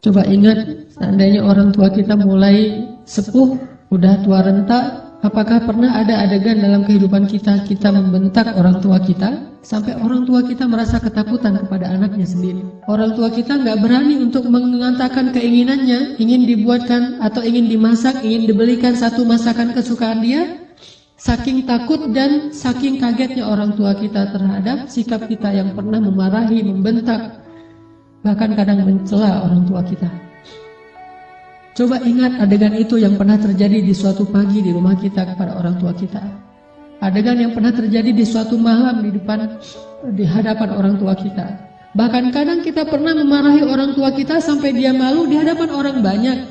Coba ingat, seandainya orang tua kita mulai sepuh, udah tua renta, apakah pernah ada adegan dalam kehidupan kita, kita membentak orang tua kita, sampai orang tua kita merasa ketakutan kepada anaknya sendiri. Orang tua kita nggak berani untuk mengatakan keinginannya, ingin dibuatkan atau ingin dimasak, ingin dibelikan satu masakan kesukaan dia, saking takut dan saking kagetnya orang tua kita terhadap sikap kita yang pernah memarahi, membentak, bahkan kadang mencela orang tua kita. Coba ingat adegan itu yang pernah terjadi di suatu pagi di rumah kita kepada orang tua kita. Adegan yang pernah terjadi di suatu malam di hadapan orang tua kita. Bahkan kadang kita pernah memarahi orang tua kita sampai dia malu di hadapan orang banyak,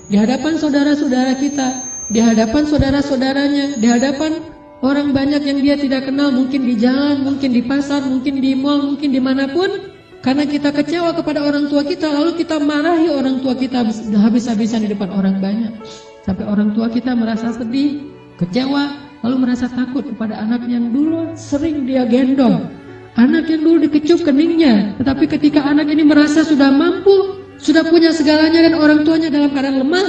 di hadapan saudara-saudara kita, di hadapan saudara-saudaranya, di hadapan orang banyak yang dia tidak kenal, mungkin di jalan, mungkin di pasar, mungkin di mal, mungkin dimanapun. Karena kita kecewa kepada orang tua kita, lalu kita marahi orang tua kita habis-habisan di depan orang banyak. Sampai orang tua kita merasa sedih, kecewa, lalu merasa takut kepada anak yang dulu sering dia gendong, anak yang dulu dikecup keningnya. Tetapi ketika anak ini merasa sudah mampu, sudah punya segalanya dan orang tuanya dalam keadaan lemah,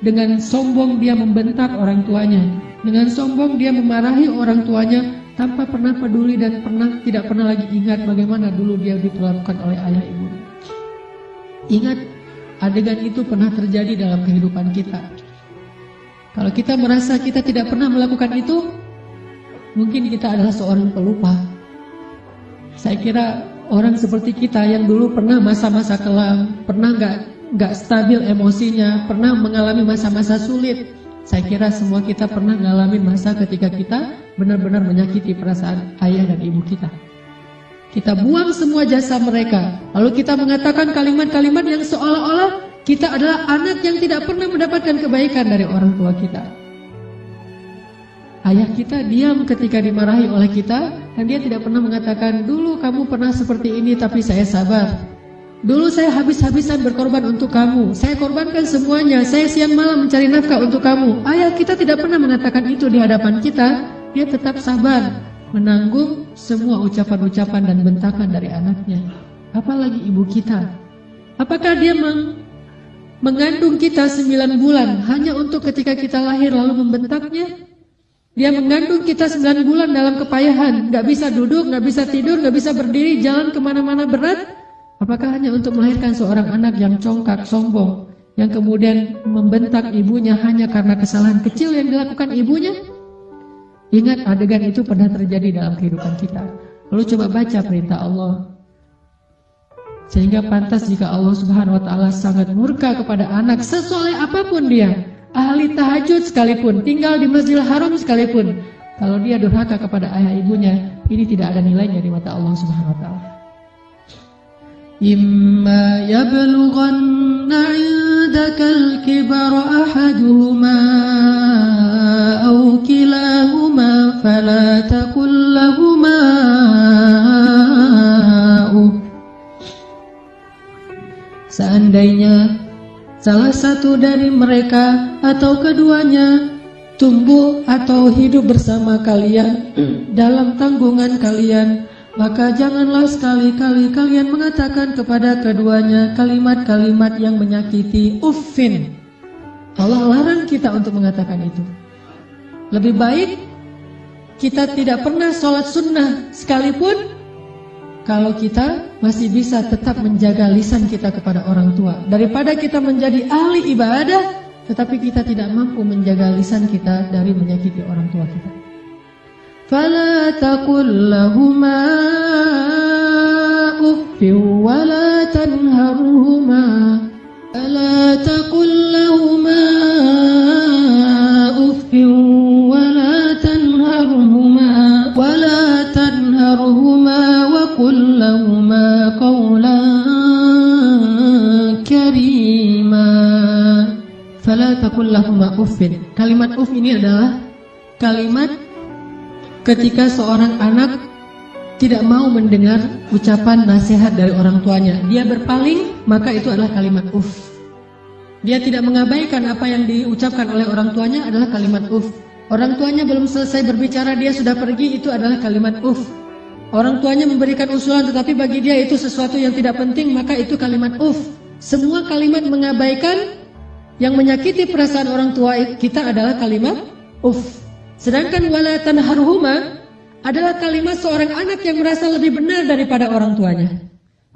dengan sombong dia membentak orang tuanya, dengan sombong dia memarahi orang tuanya, tanpa pernah peduli dan tidak pernah lagi ingat bagaimana dulu dia diperlakukan oleh ayah ibunya. Ingat, adegan itu pernah terjadi dalam kehidupan kita. Kalau kita merasa kita tidak pernah melakukan itu, mungkin kita adalah seorang pelupa. Saya kira orang seperti kita yang dulu pernah masa-masa kelam, pernah nggak stabil emosinya, pernah mengalami masa-masa sulit. Saya kira semua kita pernah mengalami masa ketika kita benar-benar menyakiti perasaan ayah dan ibu kita. Kita buang semua jasa mereka, lalu kita mengatakan kalimat-kalimat yang seolah-olah kita adalah anak yang tidak pernah mendapatkan kebaikan dari orang tua kita. Ayah kita diam ketika dimarahi oleh kita, dan dia tidak pernah mengatakan, dulu kamu pernah seperti ini tapi saya sabar. Dulu saya habis-habisan berkorban untuk kamu, saya korbankan semuanya, saya siang malam mencari nafkah untuk kamu. Ayah kita tidak pernah mengatakan itu di hadapan kita. Dia tetap sabar menanggung semua ucapan-ucapan dan bentakan dari anaknya. Apalagi ibu kita. Apakah dia mengandung kita 9 bulan hanya untuk ketika kita lahir lalu membentaknya? Dia mengandung kita 9 bulan dalam kepayahan, gak bisa duduk, gak bisa tidur, gak bisa berdiri, jalan kemana-mana berat. Apakah hanya untuk melahirkan seorang anak yang congkak, sombong, yang kemudian membentak ibunya hanya karena kesalahan kecil yang dilakukan ibunya? Ingat, adegan itu pernah terjadi dalam kehidupan kita. Lalu coba baca perintah Allah. Sehingga pantas jika Allah Subhanahu wa Ta'ala sangat murka kepada anak sesoleh apapun dia, ahli tahajud sekalipun, tinggal di Masjidil Haram sekalipun, kalau dia durhaka kepada ayah ibunya, ini tidak ada nilainya di mata Allah Subhanahu wa Ta'ala. إما يبلغن عندك الكبر أحدهما أو كلاهما فلا تقل لهما أف. Seandainya salah satu dari mereka atau keduanya tumbuh atau hidup bersama kalian dalam tanggungan kalian, maka janganlah sekali-kali kalian mengatakan kepada keduanya kalimat-kalimat yang menyakiti. Uffin. Allah larang kita untuk mengatakan itu. Lebih baik kita tidak pernah sholat sunnah sekalipun, kalau kita masih bisa tetap menjaga lisan kita kepada orang tua, daripada kita menjadi ahli ibadah tetapi kita tidak mampu menjaga lisan kita dari menyakiti orang tua kita. فلا تقل لهما أف ولا تنهرهما فلا تقل لهما أف ولا تنهرهما وقل لهما قولا كريما. فلا تقل لهما أف. Kalimat uf ini adalah kalimat ketika seorang anak tidak mau mendengar ucapan nasihat dari orang tuanya, dia berpaling, maka itu adalah kalimat uf. Dia tidak mengabaikan apa yang diucapkan oleh orang tuanya adalah kalimat uf. Orang tuanya belum selesai berbicara, dia sudah pergi, itu adalah kalimat uf. Orang tuanya memberikan usulan tetapi bagi dia itu sesuatu yang tidak penting, maka itu kalimat uf. Semua kalimat mengabaikan yang menyakiti perasaan orang tua kita adalah kalimat uff. Sedangkan wala tanharhuma adalah kalimat seorang anak yang merasa lebih benar daripada orang tuanya.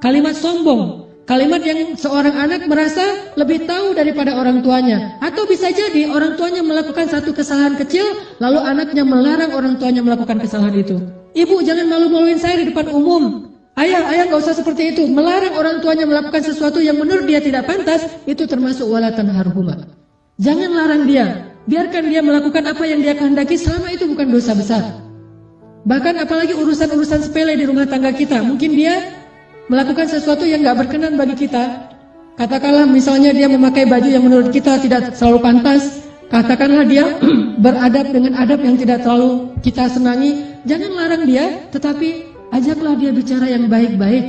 Kalimat sombong, kalimat yang seorang anak merasa lebih tahu daripada orang tuanya. Atau bisa jadi orang tuanya melakukan satu kesalahan kecil, lalu anaknya melarang orang tuanya melakukan kesalahan itu. Ibu, jangan malu-maluin saya di depan umum. Ayah gak usah seperti itu. Melarang orang tuanya melakukan sesuatu yang menurut dia tidak pantas, itu termasuk wala tanharhuma. Jangan larang dia, biarkan dia melakukan apa yang dia kehendaki selama itu bukan dosa besar. Bahkan apalagi urusan-urusan sepele di rumah tangga kita, mungkin dia melakukan sesuatu yang gak berkenan bagi kita. Katakanlah misalnya dia memakai baju yang menurut kita tidak selalu pantas. Katakanlah dia beradab dengan adab yang tidak terlalu kita senangi. Jangan larang dia, tetapi ajaklah dia bicara yang baik-baik.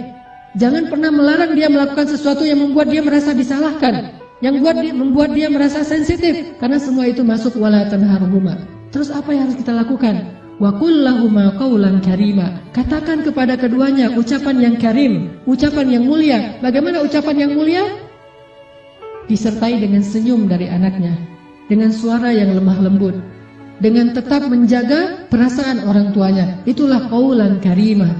Jangan pernah melarang dia melakukan sesuatu yang membuat dia merasa disalahkan, yang membuat dia merasa sensitif, karena semua itu masuk wala tanharhuma. Terus apa yang harus kita lakukan? Wa qul lahuma qawlan karima. Katakan kepada keduanya ucapan yang karim, ucapan yang mulia. Bagaimana ucapan yang mulia? Disertai dengan senyum dari anaknya, dengan suara yang lemah lembut, dengan tetap menjaga perasaan orang tuanya. Itulah qaulan karimah.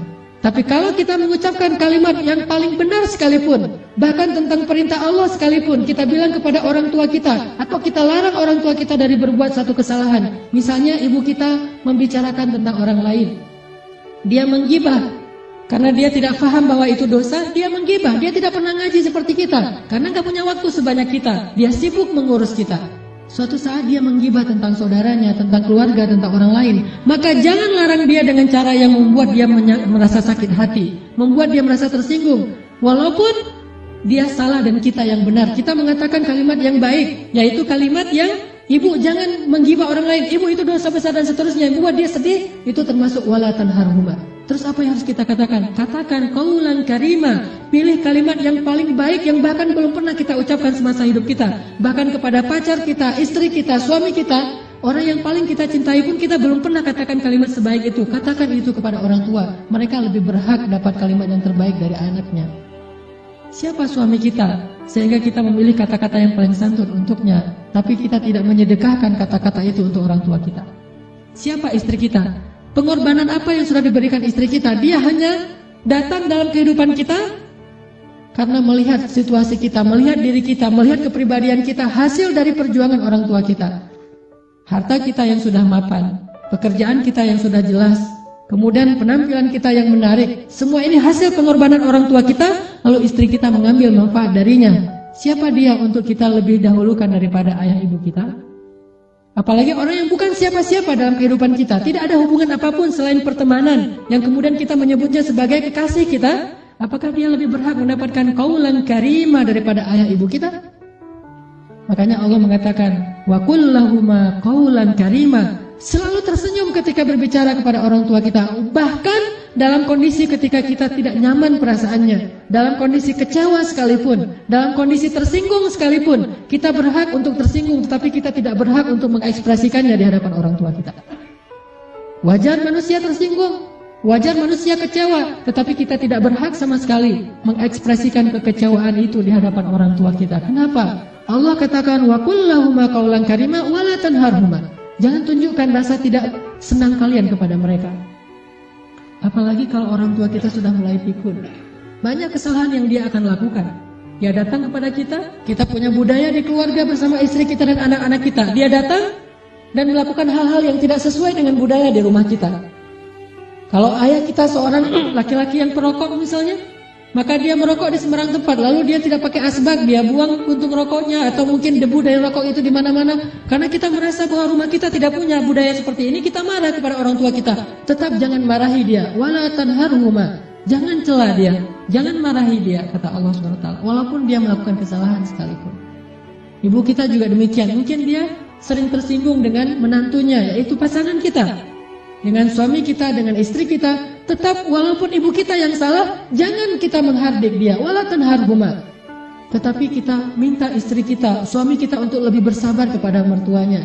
Tapi kalau kita mengucapkan kalimat yang paling benar sekalipun, bahkan tentang perintah Allah sekalipun, kita bilang kepada orang tua kita, atau kita larang orang tua kita dari berbuat satu kesalahan. Misalnya ibu kita membicarakan tentang orang lain, dia menggibah karena dia tidak paham bahwa itu dosa. Dia menggibah, dia tidak pernah ngaji seperti kita, karena gak punya waktu sebanyak kita, dia sibuk mengurus kita. Suatu saat dia menggibah tentang saudaranya, tentang keluarga, tentang orang lain. Maka jangan larang dia dengan cara yang membuat dia merasa sakit hati, membuat dia merasa tersinggung. Walaupun dia salah dan kita yang benar, kita mengatakan kalimat yang baik, yaitu kalimat yang ibu jangan menggibah orang lain, ibu itu dosa besar dan seterusnya, yang buat dia sedih, itu termasuk wala tanharhuma. Terus apa yang harus kita katakan? Katakan qaulan karima. Pilih kalimat yang paling baik, yang bahkan belum pernah kita ucapkan semasa hidup kita. Bahkan kepada pacar kita, istri kita, suami kita, orang yang paling kita cintai pun kita belum pernah katakan kalimat sebaik itu. Katakan itu kepada orang tua. Mereka lebih berhak dapat kalimat yang terbaik dari anaknya. Siapa suami kita sehingga kita memilih kata-kata yang paling santun untuknya, tapi kita tidak menyedekahkan kata-kata itu untuk orang tua kita? Siapa istri kita? Pengorbanan apa yang sudah diberikan istri kita? Dia hanya datang dalam kehidupan kita karena melihat situasi kita, melihat diri kita, melihat kepribadian kita, hasil dari perjuangan orang tua kita. Harta kita yang sudah mapan, pekerjaan kita yang sudah jelas, kemudian penampilan kita yang menarik, semua ini hasil pengorbanan orang tua kita, lalu istri kita mengambil manfaat darinya. Siapa dia untuk kita lebih dahulukan daripada ayah ibu kita? Apalagi orang yang bukan siapa-siapa dalam kehidupan kita, tidak ada hubungan apapun selain pertemanan, yang kemudian kita menyebutnya sebagai kekasih kita. Apakah dia lebih berhak mendapatkan qaulan karimah daripada ayah ibu kita? Makanya Allah mengatakan wa qul lahuma qaulan karimah. Selalu tersenyum ketika berbicara kepada orang tua kita, bahkan dalam kondisi ketika kita tidak nyaman perasaannya, dalam kondisi kecewa sekalipun, dalam kondisi tersinggung sekalipun, kita berhak untuk tersinggung, tetapi kita tidak berhak untuk mengekspresikannya di hadapan orang tua kita. Wajar manusia tersinggung, wajar manusia kecewa, tetapi kita tidak berhak sama sekali mengekspresikan kekecewaan itu di hadapan orang tua kita. Kenapa? Allah katakan wa qul lahuma qaulan karimah wa la tanharhuma. Jangan tunjukkan rasa tidak senang kalian kepada mereka. Apalagi kalau orang tua kita sudah mulai pikun, banyak kesalahan yang dia akan lakukan. Dia datang kepada kita punya budaya di keluarga bersama istri kita dan anak-anak kita. Dia datang dan melakukan hal-hal yang tidak sesuai dengan budaya di rumah kita. Kalau ayah kita seorang laki-laki yang perokok misalnya, maka dia merokok di sembarang tempat, lalu dia tidak pakai asbak, dia buang puntung rokoknya, atau mungkin debu dari rokok itu di mana-mana. Karena kita merasa bahwa rumah kita tidak punya budaya seperti ini, kita marah kepada orang tua kita. Tetap jangan marahi dia, wala tanharhuma. Jangan cela dia, jangan marahi dia, kata Allah SWT. Walaupun dia melakukan kesalahan sekalipun. Ibu kita juga demikian. Mungkin dia sering tersinggung dengan menantunya, yaitu pasangan kita, dengan suami kita, dengan istri kita. Tetap walaupun ibu kita yang salah, jangan kita menghardik dia, wala tanharhuma. Tetapi kita minta istri kita, suami kita untuk lebih bersabar kepada mertuanya.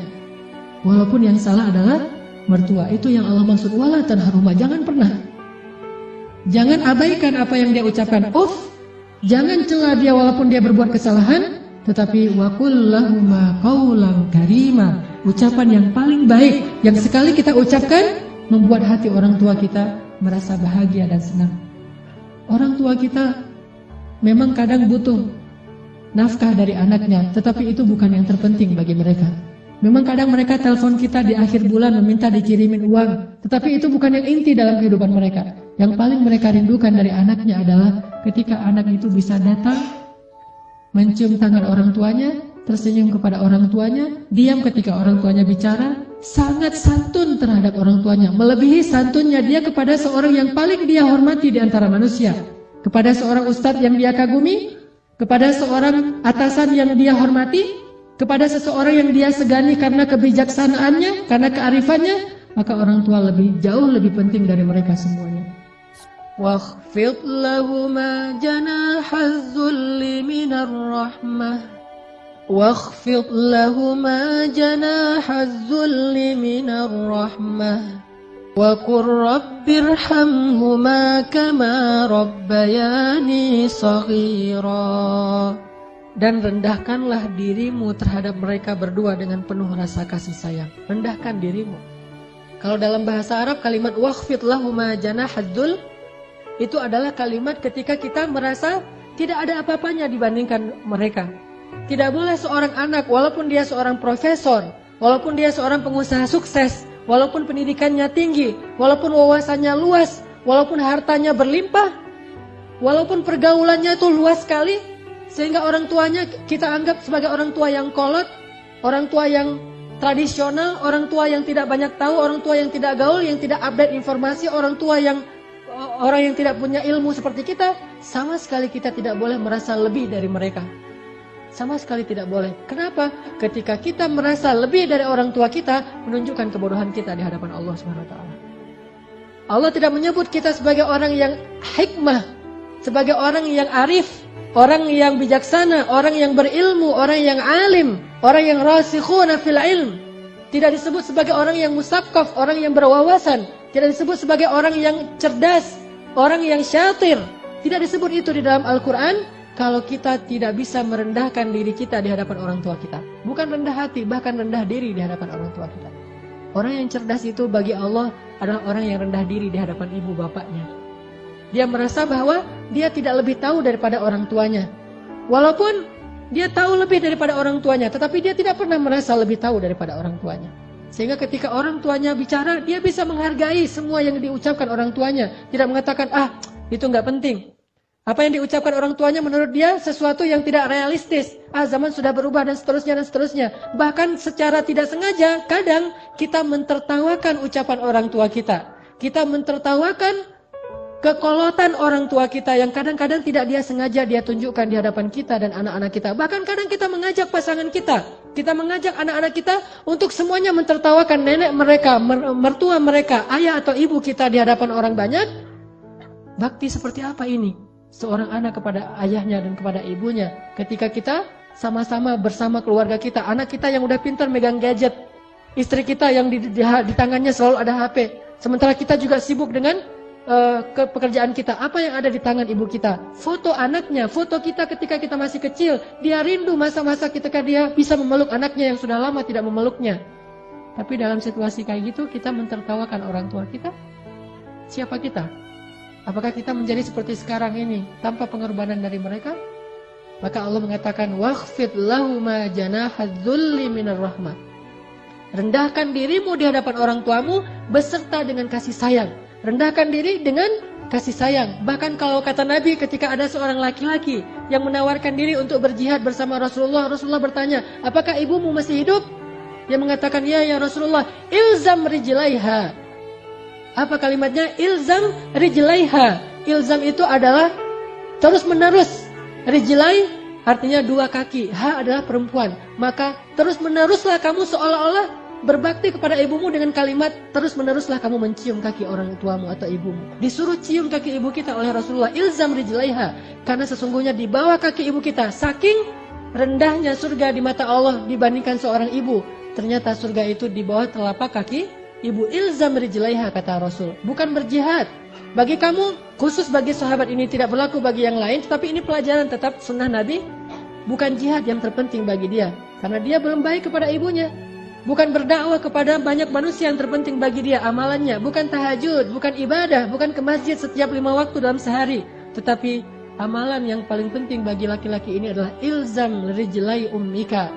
Walaupun yang salah adalah mertua. Itu yang Allah maksud wala tanharhuma. Jangan pernah, jangan abaikan apa yang dia ucapkan. Jangan cela dia walaupun dia berbuat kesalahan, tetapi wa qul lahuma qaulan karima. Ucapan yang paling baik yang sekali kita ucapkan membuat hati orang tua kita merasa bahagia dan senang. Orang tua kita memang kadang butuh nafkah dari anaknya, tetapi itu bukan yang terpenting bagi mereka. Memang kadang mereka telepon kita di akhir bulan meminta dikirimin uang, tetapi itu bukan yang inti dalam kehidupan mereka. Yang paling mereka rindukan dari anaknya adalah ketika anak itu bisa datang, mencium tangan orang tuanya, tersenyum kepada orang tuanya, diam ketika orang tuanya bicara, sangat santun terhadap orang tuanya, melebihi santunnya dia kepada seorang yang paling dia hormati di antara manusia, kepada seorang ustadz yang dia kagumi, kepada seorang atasan yang dia hormati, kepada seseorang yang dia segani karena kebijaksanaannya, karena kearifannya, maka orang tua jauh lebih penting dari mereka semuanya. Wakhfid lahuma janahaz zulli minar rahmah. Wakhfid lahuma janahaz zulli minar rahmah. Wa qur rabbirhamhuma kama rabbayani shaghira. Dan rendahkanlah dirimu terhadap mereka berdua dengan penuh rasa kasih sayang. Rendahkan dirimu. Kalau dalam bahasa Arab kalimat wakhfid lahuma janahaz dzul itu adalah kalimat ketika kita merasa tidak ada apa-apanya dibandingkan mereka. Tidak boleh seorang anak walaupun dia seorang profesor, walaupun dia seorang pengusaha sukses, walaupun pendidikannya tinggi, walaupun wawasannya luas, walaupun hartanya berlimpah, walaupun pergaulannya itu luas sekali, sehingga orang tuanya kita anggap sebagai orang tua yang kolot, orang tua yang tradisional, orang tua yang tidak banyak tahu, orang tua yang tidak gaul, yang tidak update informasi, orang yang tidak punya ilmu seperti kita, sama sekali kita tidak boleh merasa lebih dari mereka. Sama sekali tidak boleh. Kenapa? Ketika kita merasa lebih dari orang tua kita, menunjukkan kebodohan kita di hadapan Allah SWT. Allah tidak menyebut kita sebagai orang yang hikmah, sebagai orang yang arif, orang yang bijaksana, orang yang berilmu, orang yang alim, orang yang rasikhuna fil ilm. Tidak disebut sebagai orang yang musaqqaf, orang yang berwawasan. Tidak disebut sebagai orang yang cerdas, orang yang syatir. Tidak disebut itu di dalam Al-Quran kalau kita tidak bisa merendahkan diri kita di hadapan orang tua kita. Bukan rendah hati, bahkan rendah diri di hadapan orang tua kita. Orang yang cerdas itu bagi Allah adalah orang yang rendah diri di hadapan ibu bapaknya. Dia merasa bahwa dia tidak lebih tahu daripada orang tuanya. Walaupun dia tahu lebih daripada orang tuanya, tetapi dia tidak pernah merasa lebih tahu daripada orang tuanya. Sehingga ketika orang tuanya bicara, dia bisa menghargai semua yang diucapkan orang tuanya. Tidak mengatakan, itu nggak penting. Apa yang diucapkan orang tuanya menurut dia sesuatu yang tidak realistis. Zaman sudah berubah dan seterusnya dan seterusnya. Bahkan secara tidak sengaja, kadang kita mentertawakan ucapan orang tua kita. Kita mentertawakan kekolotan orang tua kita yang kadang-kadang tidak dia sengaja dia tunjukkan di hadapan kita dan anak-anak kita. Bahkan kadang kita mengajak pasangan kita, kita mengajak anak-anak kita untuk semuanya mentertawakan nenek mereka, mertua mereka, ayah atau ibu kita di hadapan orang banyak. Bakti seperti apa ini? Seorang anak kepada ayahnya dan kepada ibunya. Ketika kita sama-sama bersama keluarga kita, anak kita yang udah pintar megang gadget, istri kita yang di tangannya selalu ada HP, sementara kita juga sibuk dengan pekerjaan kita. Apa yang ada di tangan ibu kita? Foto anaknya, foto kita ketika kita masih kecil. Dia rindu masa-masa ketika dia bisa memeluk anaknya yang sudah lama tidak memeluknya. Tapi dalam situasi kayak gitu kita mentertawakan orang tua kita. Siapa kita? Apakah kita menjadi seperti sekarang ini tanpa pengorbanan dari mereka? Maka Allah mengatakan wakhfid lahuma janahaz dzulli minar rahmah. Rendahkan dirimu di hadapan orang tuamu beserta dengan kasih sayang. Rendahkan diri dengan kasih sayang. Bahkan kalau kata Nabi ketika ada seorang laki-laki yang menawarkan diri untuk berjihad bersama Rasulullah, Rasulullah bertanya, apakah ibumu masih hidup? Dia mengatakan, ya Rasulullah, ilzam rijlaiha. Apa kalimatnya? Ilzam rijlaiha. Ilzam itu adalah terus menerus. Rijlai artinya dua kaki. Ha adalah perempuan. Maka terus meneruslah kamu seolah-olah berbakti kepada ibumu dengan kalimat terus meneruslah kamu mencium kaki orang tuamu atau ibumu. Disuruh cium kaki ibu kita oleh Rasulullah. Ilzam rijlaiha. Karena sesungguhnya di bawah kaki ibu kita, saking rendahnya surga di mata Allah dibandingkan seorang ibu, ternyata surga itu di bawah telapak kaki ibu. Ilzam rijlaiha kata Rasul. Bukan berjihad. Bagi kamu, khusus bagi sahabat ini tidak berlaku bagi yang lain, tetapi ini pelajaran tetap sunnah Nabi. Bukan jihad yang terpenting bagi dia, karena dia belum baik kepada ibunya. Bukan berdakwah kepada banyak manusia yang terpenting bagi dia amalannya. Bukan tahajud, bukan ibadah, bukan ke masjid setiap 5 waktu dalam sehari. Tetapi amalan yang paling penting bagi laki-laki ini adalah ilzam rijlai ummika.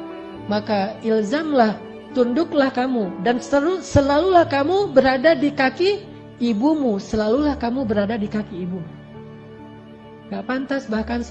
Maka ilzamlah, tunduklah kamu, dan selalulah kamu berada di kaki ibumu. Selalulah kamu berada di kaki ibumu. Gak pantas bahkan